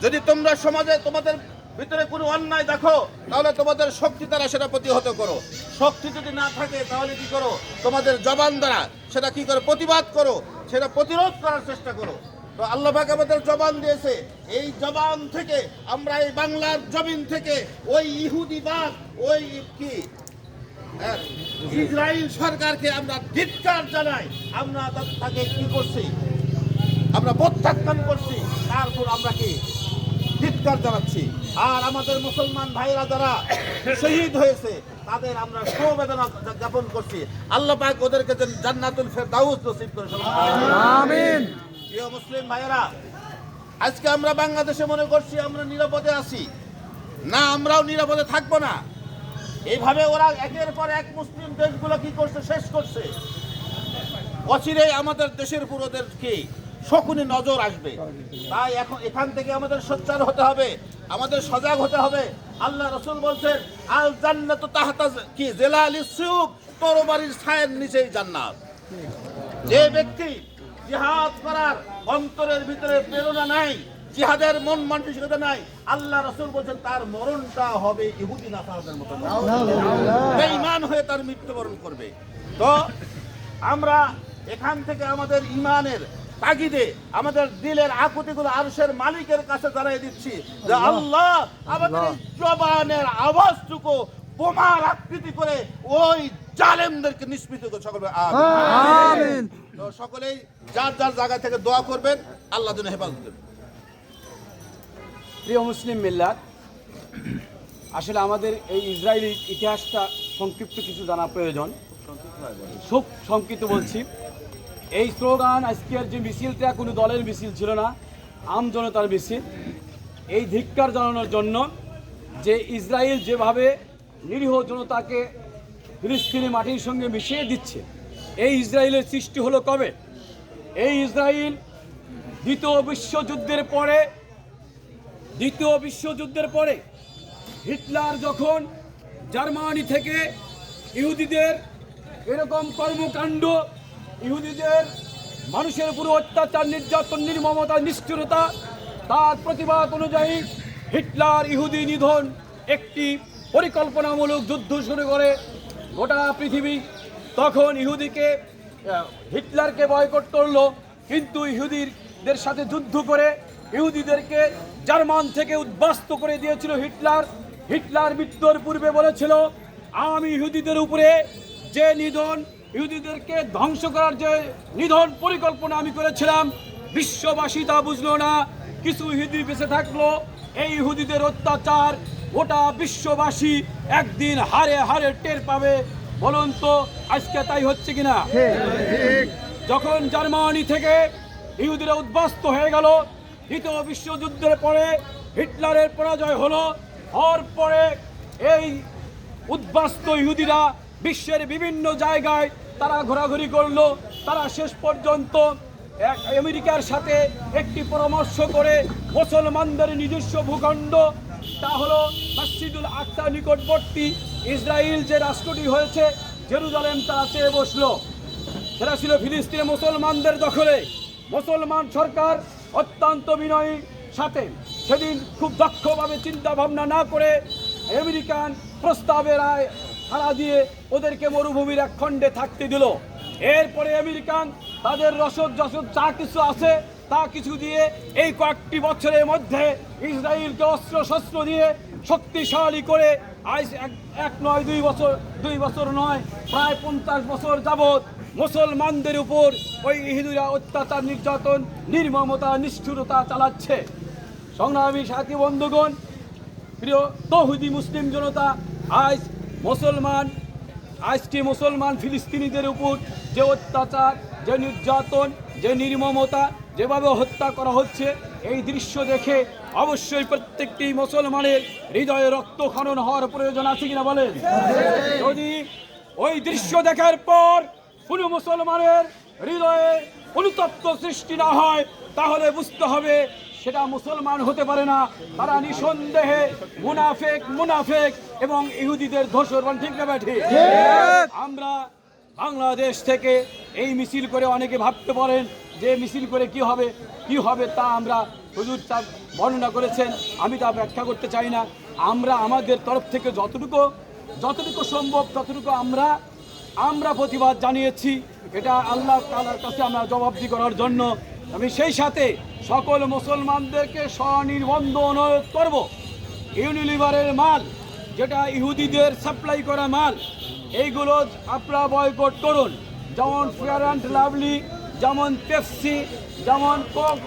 যদি তোমরা সমাজে তোমাদের ভিতরে কোনো অন্যায় দেখো তাহলে তোমাদের শক্তি দ্বারা সেটা প্রতিহত করো। শক্তি যদি না থাকে তাহলে কি করো, তোমাদের জবান দ্বারা সেটা কি করো, প্রতিবাদ করো, সেটা প্রতিরোধ করার চেষ্টা করো। তো আল্লাহ পাক আমাদের জবান দিয়েছে, এই জবান থেকে আমরা এই বাংলার জমিন থেকে ওই ইহুদিবাদ, ওই কি ইসরায়েল সরকারকে আমরা ধিক্কার জানাই। আমরা তাকে কি করছি, আমরা প্রত্যাখ্যান করছি, তারপর আমরা কি ধিক্কার জানাচ্ছি। আর আমাদের মুসলমান ভাইরা যারা শহীদ হয়েছে তাদের আমরা সমবেদনা জ্ঞাপন করছি। আল্লাহ পাক ওদেরকে যেন জান্নাতুল ফেরদাউস নসিব করে। আমিন। প্রিয় মুসলিম ভাইরা, আজকে আমরা বাংলাদেশে মনে করছি আমরা নিরাপদে আছি, না, আমরাও নিরাপদে থাকবো না। এইভাবে ওরা একের পর এক মুসলিম দেশগুলো কি করছে, শেষ করছে। অচিরেই আমাদের দেশের উপর ওদের কি শকুনি নজর আসবে। তাই এখন এখান থেকে আমাদের সোচ্চার হতে হবে, আমাদের সজাগ হতে হবে। আল্লাহ রাসূল বলছেন, আল জান্নাতু তাহতা কি জিলালিস সুয়ুফ, তরবারির ছায়ার নিচেই জান্নাত। যে ব্যক্তি জিহাদ করার অন্তরের ভিতরে প্রেরণা নাই, জিহাদের মন মানসিকতা নাই, আল্লাহ রাসূল বলছেন তার মরণটা হবে ইহুদি নাসারাদের মতো, বেঈমান হয়ে তার মৃত্যুবরণ করবে। তো আমরা এখান থেকে আমাদের ঈমানের তাগিদে আমাদের দিলের আকুতিগুলো আরশের মালিকের কাছে জানাই দিচ্ছি যে আল্লাহ আমাদের এই জবানের আওয়াজটুকু বোমার আকৃতি করে ওই জালেমদেরকে নিষ্পৃত করে। সকলে আমিন। তো সকলেই যার যার জায়গা থেকে দোয়া করবেন, আল্লাহ যেন হেফাজত করবেন। প্রিয় মুসলিম মিল্লাত, আসলে আমাদের এই ইসরায়েলি ইতিহাসটা সংক্ষিপ্ত কিছু জানা প্রয়োজন। খুব সংক্ষিপ্ত বলছি। এই স্লোগান, আজকের যে মিছিলটা কোনো দলের মিছিল ছিল না, আম জনতার মিছিল। এই ধিক্কার জানানোর জন্য যে ইসরায়েল যেভাবে নিরীহ জনতাকে ফিলিস্তিনি মাটির সঙ্গে মিশিয়ে দিচ্ছে, এই ইসরায়েলের সৃষ্টি হলো কবে? এই ইসরায়েল দ্বিতীয় বিশ্বযুদ্ধের পরে হিটলার যখন জার্মানি থেকে ইহুদিদের এরকম কর্মকাণ্ড, ইহুদিদের মানুষের উপর অত্যাচার, নির্যাতন, নির্মমতা, নিষ্ঠুরতা, তার প্রতিবাদ অনুযায়ী হিটলার ইহুদি নিধন একটি পরিকল্পনামূলক যুদ্ধ শুরু করে গোটা পৃথিবী। তখন হিটলারকে বয়কট করলো, কিন্তু ইহুদিদের সাথে যুদ্ধ করে ইহুদিদেরকে জার্মান থেকে উদ্বাস্ত করে দিয়েছিল হিটলার। হিটলার মৃত্যুর পূর্বে বলেছিল, আমি ইহুদিদের উপরে যে নিধন, ইহুদিদেরকে ধ্বংস করার যে নিধন পরিকল্পনা আমি করেছিলাম, বিশ্ববাসী তা বুঝলো না। কিছু ইহুদি বেঁচে থাকলো। এই ইহুদিদের অত্যাচার গোটা বিশ্ববাসী একদিন হারে হারে টের পাবে। বলুন তো আজকে তাই হচ্ছে কিনা? যখন জার্মানি থেকে ইহুদিরা উদ্বাস্ত হয়ে গেল, দ্বিতীয় বিশ্বযুদ্ধের পরে হিটলারের পরাজয় হলো। হওয়ার পরে এই উদ্বাস্ত ইহুদিরা বিশ্বের বিভিন্ন জায়গায় তারা ঘোরাঘুরি করলো। তারা শেষ পর্যন্ত আমেরিকার সাথে একটি পরামর্শ করে মুসলমানদের নিজস্ব ভূখণ্ড, তা হলো মসজিদুল আকসার নিকটবর্তী ইসরায়েল যে রাষ্ট্রটি হয়েছে জেরুজালেম, তারা চেয়ে বসলো। সেটা ছিল ফিলিস্তিনে মুসলমানদের দখলে। মুসলমান সরকার অত্যন্ত বিনয়ীর সাথে সেদিন খুব দক্ষভাবে চিন্তা ভাবনা না করে আমেরিকান প্রস্তাবের সাড়া দিয়ে ওদেরকে মরুভূমির এক খণ্ডে থাকতে দিল। এরপরে আমেরিকান তাদের রসদ যা কিছু আছে তা কিছু দিয়ে এই কয়েকটি বছরের মধ্যে ইসরায়েলকে অস্ত্র শস্ত্র দিয়ে শক্তিশালী করে আজ এক নয় 2 বছর নয়, প্রায় 50 বছর যাবৎ মুসলমানদের উপর ওই ইহুদিরা অত্যাচার, নির্যাতন, নির্মমতা, নিষ্ঠুরতা চালাচ্ছে। সংগ্রামী সাথী বন্ধুগণ, প্রিয় তৌহিদি মুসলিম জনতা, আজকে মুসলমান ফিলিস্তিনিদের উপর যে অত্যাচার, যে নির্যাতন, যে নির্মমতা, যেভাবে হত্যা করা হচ্ছে, এই দৃশ্য দেখে অবশ্যই প্রত্যেকটি মুসলমানের হৃদয়ে রক্তক্ষরণ হওয়ার প্রয়োজন আছে কিনা বলেন? যদি ওই দৃশ্য দেখার পর কোনো মুসলমানের হৃদয়ে অনুতপ্ত সৃষ্টি না হয়, তাহলে বুঝতে হবে সেটা মুসলমান হতে পারে না। তারা নিঃসন্দেহে মুনাফেক এবং ইহুদিদের দোসর। ঠিক না ব্যাঠি? আমরা বাংলাদেশ থেকে এই মিছিল করে অনেকে ভাবতে পারেন যে মিছিল করে কি হবে তা আমরা হুজুর তা বর্ণনা করেছেন, আমি তা ব্যাখ্যা করতে চাই না। আমরা আমাদের তরফ থেকে যতটুকু সম্ভব ততটুকু আমরা প্রতিবাদ জানিয়েছি। এটা আল্লাহ তাআলার কাছে আমরা জবাবদিহি করার জন্য। আমি সেই সাথে সকল মুসলমানদেরকে স্বনির্বন্ধ অনুরোধ করব, ইউনিলিভারের মাল, যেটা ইহুদিদের সাপ্লাই করা মাল, এইগুলো আপনারা বয়কট করুন। যেমন ফেয়ার অ্যান্ড লাভলি, যেমন পেপসি, যেমন কোক,